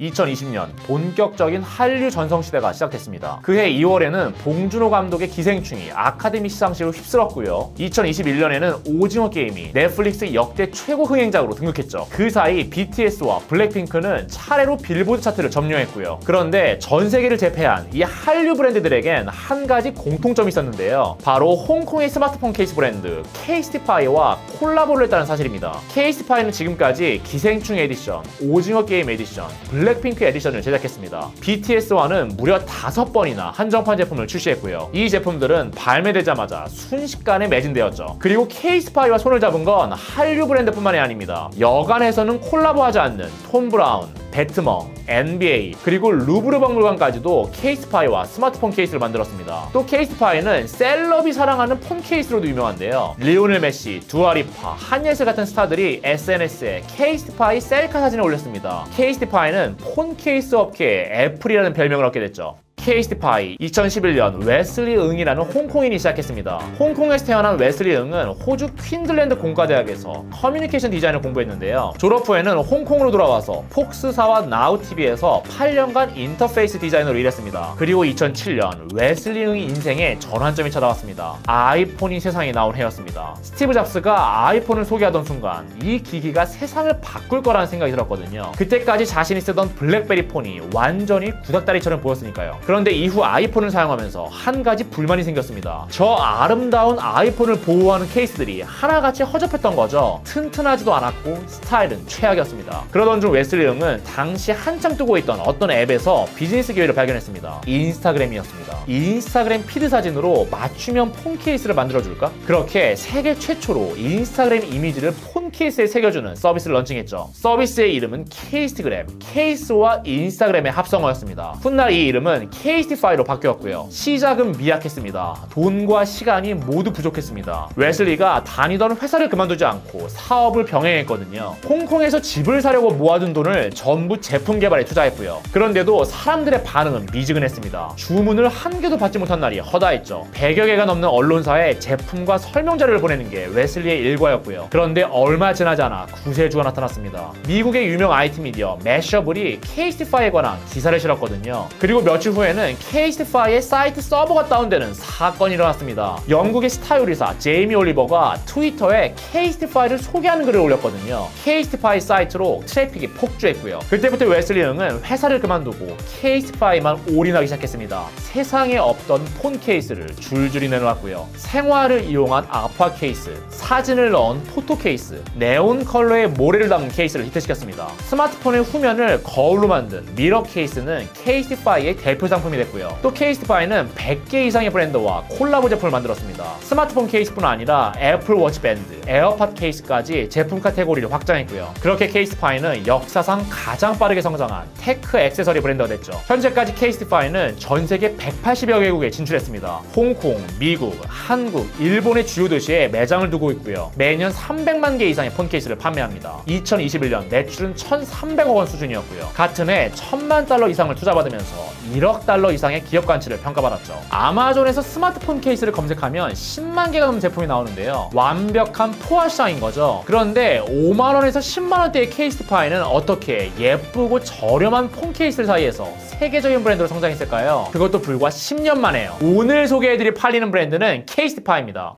2020년 본격적인 한류 전성시대가 시작됐습니다. 그해 2월에는 봉준호 감독의 기생충이 아카데미 시상식을 휩쓸었고요. 2021년에는 오징어 게임이 넷플릭스 역대 최고 흥행작으로 등극했죠. 그 사이 BTS와 블랙핑크는 차례로 빌보드 차트를 점령했고요. 그런데 전 세계를 제패한 이 한류 브랜드들에겐 한 가지 공통점이 있었는데요. 바로 홍콩의 스마트폰 케이스 브랜드 케이스티파이와 콜라보를 했다는 사실입니다. 케이스티파이는 지금까지 기생충 에디션, 오징어 게임 에디션, 블랙핑크 에디션을 제작했습니다. BTS와는 무려 5번이나 한정판 제품을 출시했고요. 이 제품들은 발매되자마자 순식간에 매진되었죠. 그리고 케이스파이와 손을 잡은 건 한류 브랜드뿐만이 아닙니다. 여간에서는 콜라보하지 않는 톰 브라운, 배트멍, NBA, 그리고 루브르 박물관까지도 케이스파이와 스마트폰 케이스를 만들었습니다. 또 케이스파이는 셀럽이 사랑하는 폰 케이스로도 유명한데요. 리오넬 메시, 두아리파, 한예슬 같은 스타들이 SNS에 케이스파이 셀카 사진을 올렸습니다. 케이스파이는 폰 케이스 업계의 애플이라는 별명을 얻게 됐죠. 케이스티파이 2011년 웨슬리 응이라는 홍콩인이 시작했습니다. 홍콩에서 태어난 웨슬리 응은 호주 퀸즐랜드 공과대학에서 커뮤니케이션 디자인을 공부했는데요. 졸업 후에는 홍콩으로 돌아와서 폭스사와 나우TV에서 8년간 인터페이스 디자이너로 일했습니다. 그리고 2007년 웨슬리 응의 인생에 전환점이 찾아왔습니다. 아이폰이 세상에 나온 해였습니다. 스티브 잡스가 아이폰을 소개하던 순간 이 기기가 세상을 바꿀 거라는 생각이 들었거든요. 그때까지 자신이 쓰던 블랙베리 폰이 완전히 구닥다리처럼 보였으니까요. 그런데 이후 아이폰을 사용하면서 한 가지 불만이 생겼습니다. 저 아름다운 아이폰을 보호하는 케이스들이 하나같이 허접했던 거죠. 튼튼하지도 않았고 스타일은 최악이었습니다. 그러던 중 웨슬리 응은 당시 한참 뜨고 있던 어떤 앱에서 비즈니스 기회를 발견했습니다. 인스타그램이었습니다. 인스타그램 피드 사진으로 맞춤형 폰 케이스를 만들어줄까? 그렇게 세계 최초로 인스타그램 이미지를 폰 케이스에 새겨주는 서비스를 런칭했죠. 서비스의 이름은 케이스그램, 케이스와 인스타그램의 합성어였습니다. 훗날 이 이름은 케이스티파이로 바뀌었고요. 시작은 미약했습니다. 돈과 시간이 모두 부족했습니다. 웨슬리가 다니던 회사를 그만두지 않고 사업을 병행했거든요. 홍콩에서 집을 사려고 모아둔 돈을 전부 제품 개발에 투자했고요. 그런데도 사람들의 반응은 미지근했습니다. 주문을 한 개도 받지 못한 날이 허다했죠. 100여 개가 넘는 언론사에 제품과 설명 자료를 보내는 게 웨슬리의 일과였고요. 그런데 얼마 지나지 않아 구세주가 나타났습니다. 미국의 유명 IT 미디어 매셔블이 케이스티파이에 관한 기사를 실었거든요. 그리고 며칠 후에는 케이스티파이의 사이트 서버가 다운되는 사건이 일어났습니다. 영국의 스타 요리사 제이미 올리버가 트위터에 케이스티파이를 소개하는 글을 올렸거든요. 케이스티파이 사이트로 트래픽이 폭주했고요. 그때부터 웨슬리 응은 회사를 그만두고 케이스티파이만 올인하기 시작했습니다. 세상에 없던 폰 케이스를 줄줄이 내놓았고요. 생화를 이용한 아쿠아 케이스, 사진을 넣은 포토 케이스, 네온 컬러의 모래를 담은 케이스를 히트시켰습니다. 스마트폰의 후면을 거울로 만든 미러 케이스는 케이스티파이의 대표 상품이 됐고요. 또 케이스티파이는 100개 이상의 브랜드와 콜라보 제품을 만들었습니다. 스마트폰 케이스뿐 아니라 애플워치 밴드, 에어팟 케이스까지 제품 카테고리를 확장했고요. 그렇게 케이스티파이는 역사상 가장 빠르게 성장한 테크 액세서리 브랜드가 됐죠. 현재까지 케이스티파이는 전 세계 180여 개국에 진출했습니다. 홍콩, 미국, 한국, 일본의 주요 도시에 매장을 두고 있고요. 매년 300만 개 이상의 폰 케이스를 판매합니다. 2021년 매출은 1,300억 원 수준이었고요. 같은 해 1,000만 달러 이상을 투자받으면서 1억 달러 이상의 기업 가치를 평가받았죠. 아마존에서 스마트폰 케이스를 검색하면 10만 개가 넘는 제품이 나오는데요. 완벽한 포화 시장인 거죠. 그런데 5만 원에서 10만 원대의 케이스티파이는 어떻게 예쁘고 저렴한 폰 케이스 사이에서 세계적인 브랜드로 성장했을까요? 그것도 불과 10년 만에요. 오늘 소개해드릴 팔리는 브랜드는 케이스티파이입니다.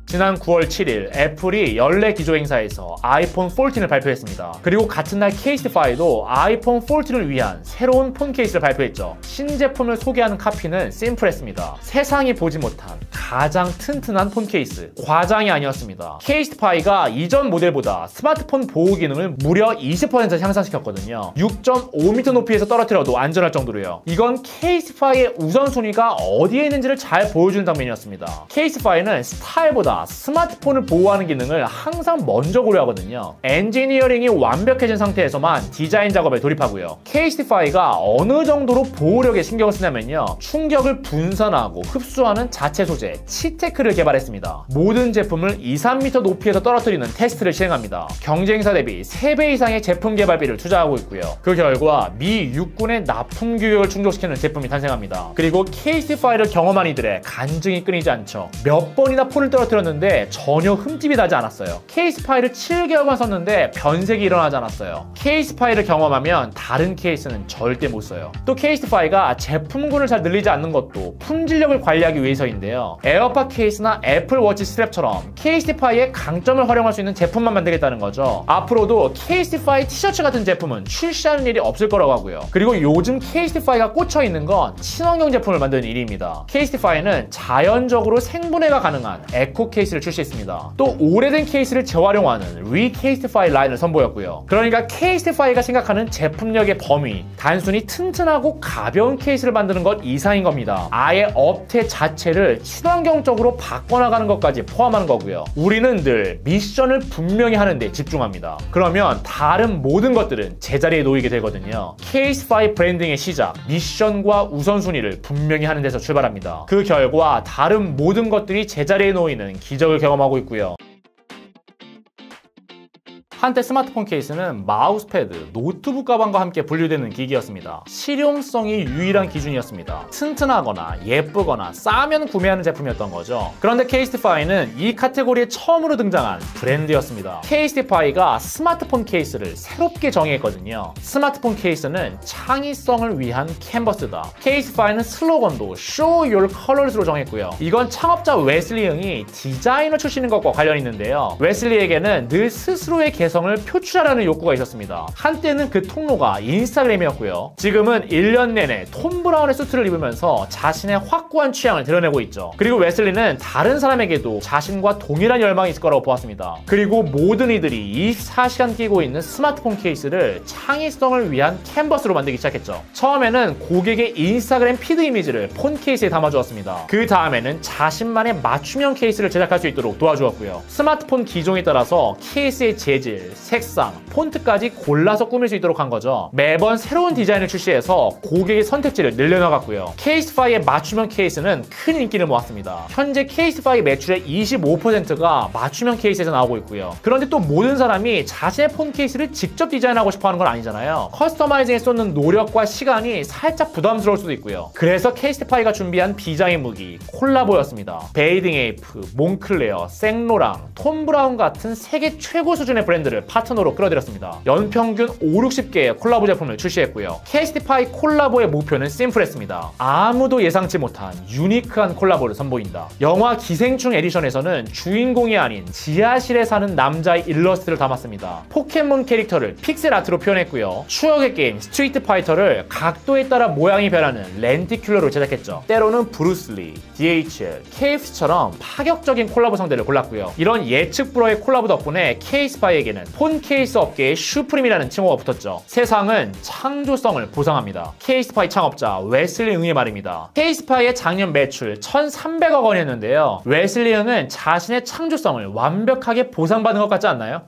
지난 9월 7일 애플이 연례 기조 행사에서 아이폰 14를 발표했습니다. 그리고 같은 날 케이스티파이도 아이폰 14을 위한 새로운 폰 케이스를 발표했죠. 신제품을 소개하는 카피는 심플했습니다. 세상이 보지 못한 가장 튼튼한 폰 케이스. 과장이 아니었습니다. 케이스티파이가 이전 모델보다 스마트폰 보호 기능을 무려 20% 향상시켰거든요. 6.5m 높이에서 떨어뜨려도 안전할 정도로요. 이건 케이스티파이의 우선순위가 어디에 있는지를 잘 보여주는 장면이었습니다. 케이스티파이는 스타일보다 스마트폰을 보호하는 기능을 항상 먼저 고려하거든요. 엔지니어링이 완벽해진 상태에서만 디자인 작업에 돌입하고요. 케이스티파이가 어느 정도로 보호력에 신경을 쓰냐면요. 충격을 분산하고 흡수하는 자체 소재 치테크를 개발했습니다. 모든 제품을 2, 3m 높이에서 떨어뜨리는 테스트를 시행합니다. 경쟁사 대비 3배 이상의 제품 개발비를 투자하고 있고요. 그 결과 미 육군의 납품 규격을 충족시키는 제품이 탄생합니다. 그리고 케이스티파이를 경험한 이들의 간증이 끊이지 않죠. 몇 번이나 폰을 떨어뜨렸는지 제품이었는데 전혀 흠집이 나지 않았어요. 케이스 파일을 7개월간 썼는데 변색이 일어나지 않았어요. 케이스 파일을 경험하면 다른 케이스는 절대 못 써요. 또 케이스 파일가 제품군을 잘 늘리지 않는 것도 품질력을 관리하기 위해서인데요. 에어팟 케이스나 애플 워치 스트랩처럼 케이스 파일의 강점을 활용할 수 있는 제품만 만들겠다는 거죠. 앞으로도 케이스 파일 티셔츠 같은 제품은 출시하는 일이 없을 거라고 하고요. 그리고 요즘 케이스 파일가 꽂혀 있는 건 친환경 제품을 만드는 일입니다. 케이스 파일은 자연적으로 생분해가 가능한 에코 케이스를 출시했습니다. 또 오래된 케이스를 재활용하는 리케이스 파일 라인을 선보였고요. 그러니까 케이스 파일가 생각하는 제품력의 범위, 단순히 튼튼하고 가벼운 케이스를 만드는 것 이상인 겁니다. 아예 업체 자체를 친환경적으로 바꿔나가는 것까지 포함하는 거고요. 우리는 늘 미션을 분명히 하는 데 집중합니다. 그러면 다른 모든 것들은 제자리에 놓이게 되거든요. 케이스 파일 브랜딩의 시작, 미션과 우선순위를 분명히 하는 데서 출발합니다. 그 결과 다른 모든 것들이 제자리에 놓이는 기적을 경험하고 있고요. 한때 스마트폰 케이스는 마우스패드, 노트북 가방과 함께 분류되는 기기였습니다. 실용성이 유일한 기준이었습니다. 튼튼하거나 예쁘거나 싸면 구매하는 제품이었던 거죠. 그런데 케이스티파이는 이 카테고리에 처음으로 등장한 브랜드였습니다. 케이스티파이가 스마트폰 케이스를 새롭게 정의했거든요. 스마트폰 케이스는 창의성을 위한 캔버스다. 케이스티파이는 슬로건도 Show Your Colors로 정했고요. 이건 창업자 웨슬리 응이 디자이너 출신인 것과 관련이 있는데요. 웨슬리에게는 늘 스스로의 개성을 표출하라는 욕구가 있었습니다. 한때는 그 통로가 인스타그램이었고요. 지금은 1년 내내 톰 브라운의 수트를 입으면서 자신의 확고한 취향을 드러내고 있죠. 그리고 웨슬리는 다른 사람에게도 자신과 동일한 열망이 있을 거라고 보았습니다. 그리고 모든 이들이 24시간 끼고 있는 스마트폰 케이스를 창의성을 위한 캔버스로 만들기 시작했죠. 처음에는 고객의 인스타그램 피드 이미지를 폰 케이스에 담아주었습니다. 그 다음에는 자신만의 맞춤형 케이스를 제작할 수 있도록 도와주었고요. 스마트폰 기종에 따라서 케이스의 재질, 색상, 폰트까지 골라서 꾸밀 수 있도록 한 거죠. 매번 새로운 디자인을 출시해서 고객의 선택지를 늘려나갔고요. 케이스파이의 맞춤형 케이스는 큰 인기를 모았습니다. 현재 케이스파이 매출의 25%가 맞춤형 케이스에서 나오고 있고요. 그런데 또 모든 사람이 자신의 폰 케이스를 직접 디자인하고 싶어 하는 건 아니잖아요. 커스터마이징에 쏟는 노력과 시간이 살짝 부담스러울 수도 있고요. 그래서 케이스파이가 준비한 비장의 무기, 콜라보였습니다. 베이딩 에이프, 몽클레어, 생로랑, 톰 브라운 같은 세계 최고 수준의 브랜드를 파트너로 끌어들였습니다. 연평균 5-60개의 콜라보 제품을 출시했고요. 케이스티파이 콜라보의 목표는 심플했습니다. 아무도 예상치 못한 유니크한 콜라보를 선보인다. 영화 기생충 에디션에서는 주인공이 아닌 지하실에 사는 남자의 일러스트를 담았습니다. 포켓몬 캐릭터를 픽셀 아트로 표현했고요. 추억의 게임 스트리트 파이터를 각도에 따라 모양이 변하는 렌티큘러로 제작했죠. 때로는 브루스리, DHL, KFC처럼 파격적인 콜라보 상대를 골랐고요. 이런 예측 불허의 콜라보 덕분에 케이스파이에게는 폰 케이스 업계의 슈프림이라는 칭호가 붙었죠. 세상은 창조성을 보상합니다. 케이스파이 창업자 웨슬리 응의 말입니다. 케이스파이의 작년 매출 1,300억 원이었는데요. 웨슬리 응은 자신의 창조성을 완벽하게 보상받은 것 같지 않나요?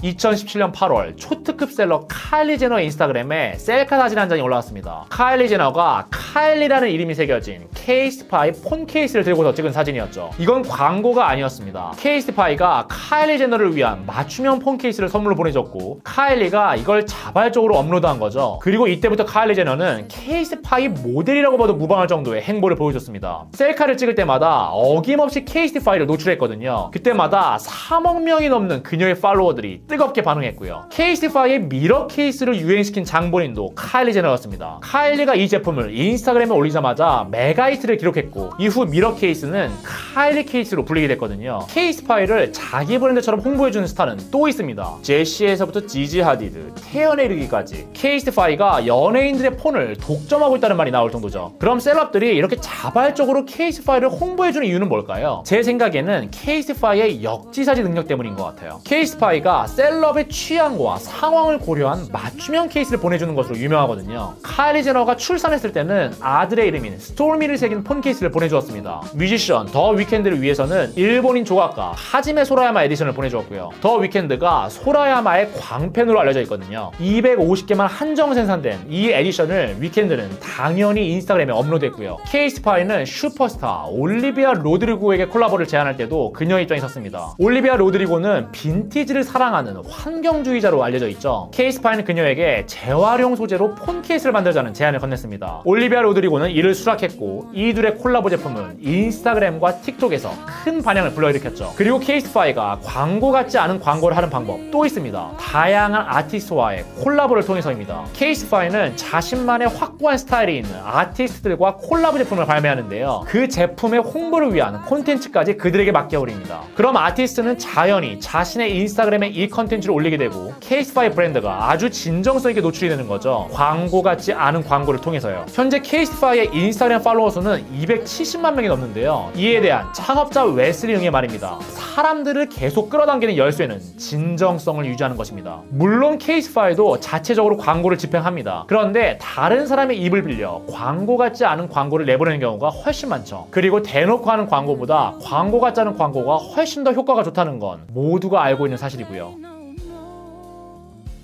2017년 8월 초특급 셀러 카일리 제너의 인스타그램에 셀카 사진 한 장이 올라왔습니다. 카일리 제너가 카일리라는 이름이 새겨진 케이스파이 폰 케이스를 들고서 찍은 사진이었죠. 이건 광고가 아니었습니다. 케이스파이가 카일리 제너를 위한 맞춤형 폰 케이스를 선물로 보내줬고 카일리가 이걸 자발적으로 업로드한 거죠. 그리고 이때부터 카일리 제너는 케이스파이 모델이라고 봐도 무방할 정도의 행보를 보여줬습니다. 셀카를 찍을 때마다 어김없이 케이스파이를 노출했거든요. 그때마다 3억 명이 넘는 그녀의 팔로워들이 뜨겁게 반응했고요. 케이스티파이의 미러 케이스를 유행시킨 장본인도 카일리 제너였습니다. 카일리가 이 제품을 인스타그램에 올리자마자 메가히트를 기록했고 이후 미러 케이스는 카일리 케이스로 불리게 됐거든요. 케이스파이를 자기 브랜드처럼 홍보해주는 스타는 또 있습니다. 제시에서부터 지지 하디드, 태연에 이르기까지 케이스티파이가 연예인들의 폰을 독점하고 있다는 말이 나올 정도죠. 그럼 셀럽들이 이렇게 자발적으로 케이스파이를 홍보해주는 이유는 뭘까요? 제 생각에는 케이스파이의 역지사지 능력 때문인 것 같아요. 케이스파이가 셀럽의 취향과 상황을 고려한 맞춤형 케이스를 보내주는 것으로 유명하거든요. 카일리 제너가 출산했을 때는 아들의 이름인 스토미를 새긴 폰 케이스를 보내주었습니다. 뮤지션 더 위켄드를 위해서는 일본인 조각가 하지메 소라야마 에디션을 보내주었고요. 더 위켄드가 소라야마의 광팬으로 알려져 있거든요. 250개만 한정 생산된 이 에디션을 위켄드는 당연히 인스타그램에 업로드했고요. 케이스파이는 슈퍼스타 올리비아 로드리고에게 콜라보를 제안할 때도 그녀의 입장에 섰습니다. 올리비아 로드리고는 빈티지를 사랑하는 환경주의자로 알려져 있죠. 케이스파이는 그녀에게 재활용 소재로 폰 케이스를 만들자는 제안을 건넸습니다. 올리비아 로드리고는 이를 수락했고 이 둘의 콜라보 제품은 인스타그램과 틱톡에서 큰 반향을 불러일으켰죠. 그리고 케이스파이가 광고 같지 않은 광고를 하는 방법 또 있습니다. 다양한 아티스트와의 콜라보를 통해서입니다. 케이스파이는 자신만의 확고한 스타일이 있는 아티스트들과 콜라보 제품을 발매하는데요. 그 제품의 홍보를 위한 콘텐츠까지 그들에게 맡겨버립니다. 그럼 아티스트는 자연히 자신의 인스타그램에 이 컨텐츠를 올리게 되고 케이스파이 브랜드가 아주 진정성 있게 노출이 되는 거죠. 광고 같지 않은 광고를 통해서요. 현재 케이스파이의 인스타그램 팔로워 수는 270만 명이 넘는데요. 이에 대한 창업자 웨슬리 응의 말입니다. 사람들을 계속 끌어당기는 열쇠는 진정성을 유지하는 것입니다. 물론 케이스파이도 자체적으로 광고를 집행합니다. 그런데 다른 사람의 입을 빌려 광고 같지 않은 광고를 내보내는 경우가 훨씬 많죠. 그리고 대놓고 하는 광고보다 광고 같지 않은 광고가 훨씬 더 효과가 좋다는 건 모두가 알고 있는 사실이고요.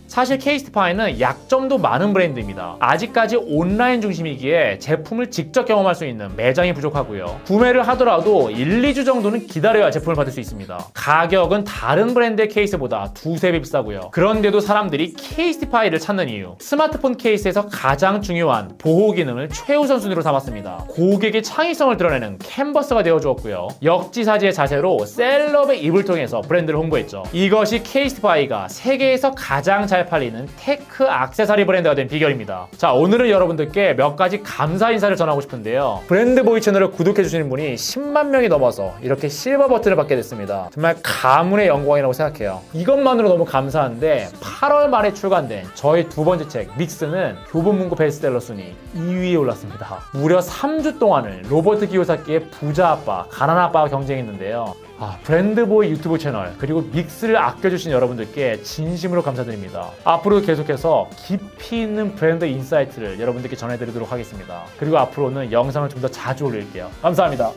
사실 케이스파이는 약점도 많은 브랜드입니다. 아직까지 온라인 중심이기에 제품을 직접 경험할 수 있는 매장이 부족하고요. 구매를 하더라도 1, 2주 정도는 기다려야 제품을 받을 수 있습니다. 가격은 다른 브랜드의 케이스보다 두세 배 비싸고요. 그런데도 사람들이 케이스파이를 찾는 이유, 스마트폰 케이스에서 가장 중요한 보호 기능을 최우선 순위로 삼았습니다. 고객의 창의성을 드러내는 캔버스가 되어주었고요. 역지사지의 자세로 셀럽의 입을 통해서 브랜드를 홍보했죠. 이것이 케이스파이가 세계에서 가장 잘 팔리는 테크 액세서리 브랜드가 된 비결입니다. 자, 오늘은 여러분들께 몇 가지 감사 인사를 전하고 싶은데요. 브랜드보이 채널을 구독해주시는 분이 10만 명이 넘어서 이렇게 실버 버튼을 받게 됐습니다. 정말 가문의 영광이라고 생각해요. 이것만으로 너무 감사한데 8월 말에 출간된 저의 두 번째 책 믹스는 교보문고 베스트셀러 순위 2위에 올랐습니다. 무려 3주 동안을 로버트 기요사키의 부자 아빠, 가난 아빠와 경쟁했는데요. 브랜드보이 유튜브 채널 그리고 믹스를 아껴주신 여러분들께 진심으로 감사드립니다. 앞으로도 계속해서 깊이 있는 브랜드 인사이트를 여러분들께 전해드리도록 하겠습니다. 그리고 앞으로는 영상을 좀 더 자주 올릴게요. 감사합니다.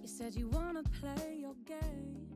You said you wanna play your game.